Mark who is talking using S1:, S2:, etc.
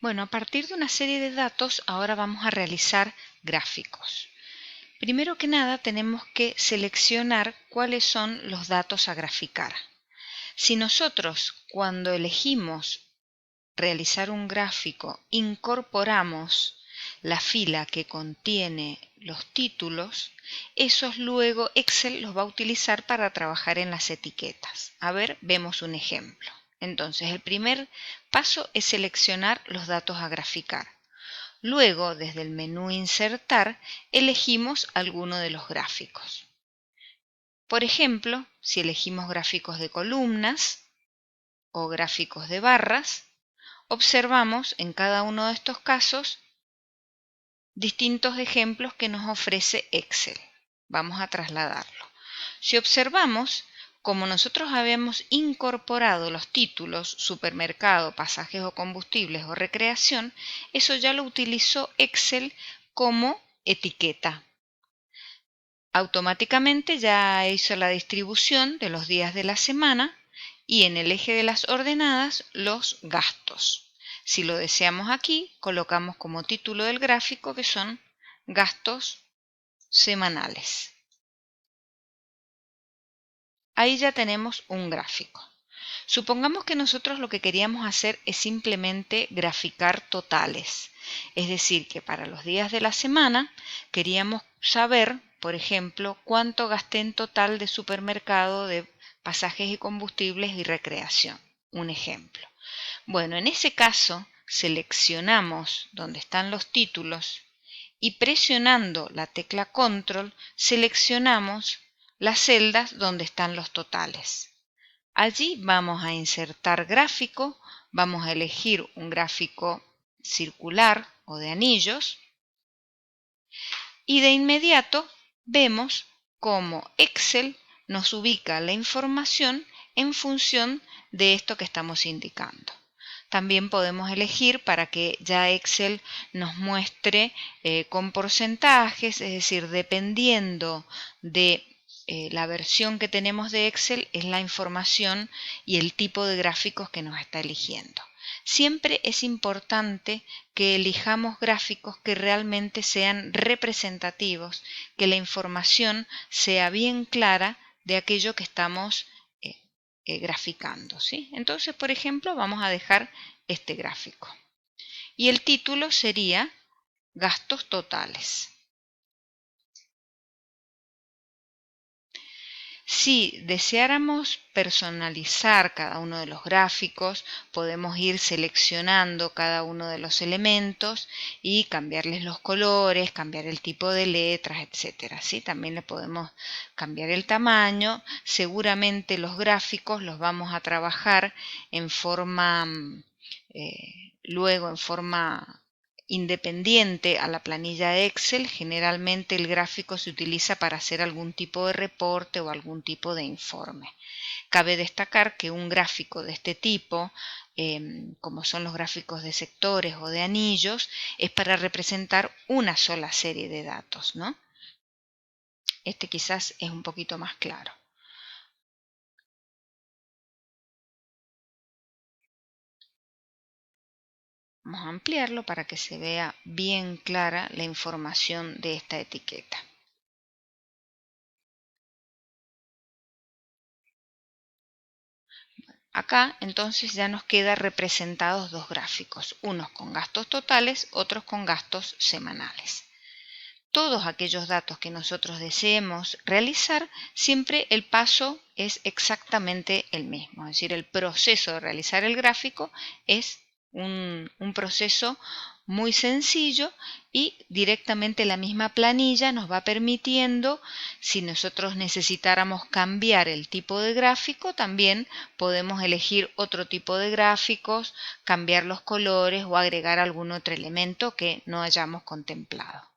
S1: Bueno, a partir de una serie de datos, ahora vamos a realizar gráficos. Primero que nada, tenemos que seleccionar cuáles son los datos a graficar. Si nosotros, cuando elegimos realizar un gráfico, incorporamos la fila que contiene los títulos, esos luego Excel los va a utilizar para trabajar en las etiquetas. A ver, vemos un ejemplo. Entonces, el primer paso es seleccionar los datos a graficar. Luego, desde el menú Insertar, elegimos alguno de los gráficos. Por ejemplo, si elegimos gráficos de columnas o gráficos de barras, observamos en cada uno de estos casos distintos ejemplos que nos ofrece Excel. Vamos a trasladarlo. Si observamos, como nosotros habíamos incorporado los títulos supermercado, pasajes o combustibles o recreación, eso ya lo utilizó Excel como etiqueta. Automáticamente ya hizo la distribución de los días de la semana y en el eje de las ordenadas los gastos. Si lo deseamos aquí, colocamos como título del gráfico que son gastos semanales. Ahí ya tenemos un gráfico. Supongamos que nosotros lo que queríamos hacer es simplemente graficar totales. Es decir, que para los días de la semana queríamos saber, por ejemplo, cuánto gasté en total de supermercado, de pasajes y combustibles y recreación. Un ejemplo. Bueno, en ese caso seleccionamos donde están los títulos y presionando la tecla Control seleccionamos las celdas donde están los totales. Allí vamos a insertar gráfico, vamos a elegir un gráfico circular o de anillos y de inmediato vemos cómo Excel nos ubica la información en función de esto que estamos indicando. También podemos elegir para que ya Excel nos muestre con porcentajes, es decir, dependiendo de la versión que tenemos de Excel, es la información y el tipo de gráficos que nos está eligiendo. Siempre es importante que elijamos gráficos que realmente sean representativos, que la información sea bien clara de aquello que estamos graficando, ¿sí? Entonces, por ejemplo, vamos a dejar este gráfico. Y el título sería gastos totales. Si deseáramos personalizar cada uno de los gráficos, podemos ir seleccionando cada uno de los elementos y cambiarles los colores, cambiar el tipo de letras, etc. ¿Sí? También le podemos cambiar el tamaño. Seguramente los gráficos los vamos a trabajar en forma, luego en forma independiente a la planilla Excel. Generalmente el gráfico se utiliza para hacer algún tipo de reporte o algún tipo de informe. Cabe destacar que un gráfico de este tipo, como son los gráficos de sectores o de anillos, es para representar una sola serie de datos, ¿no? Este quizás es un poquito más claro. Vamos a ampliarlo para que se vea bien clara la información de esta etiqueta. Acá entonces ya nos quedan representados dos gráficos, unos con gastos totales, otros con gastos semanales. Todos aquellos datos que nosotros deseemos realizar, siempre el paso es exactamente el mismo, es decir, el proceso de realizar el gráfico es un proceso muy sencillo y directamente la misma planilla nos va permitiendo, si nosotros necesitáramos cambiar el tipo de gráfico, también podemos elegir otro tipo de gráficos, cambiar los colores o agregar algún otro elemento que no hayamos contemplado.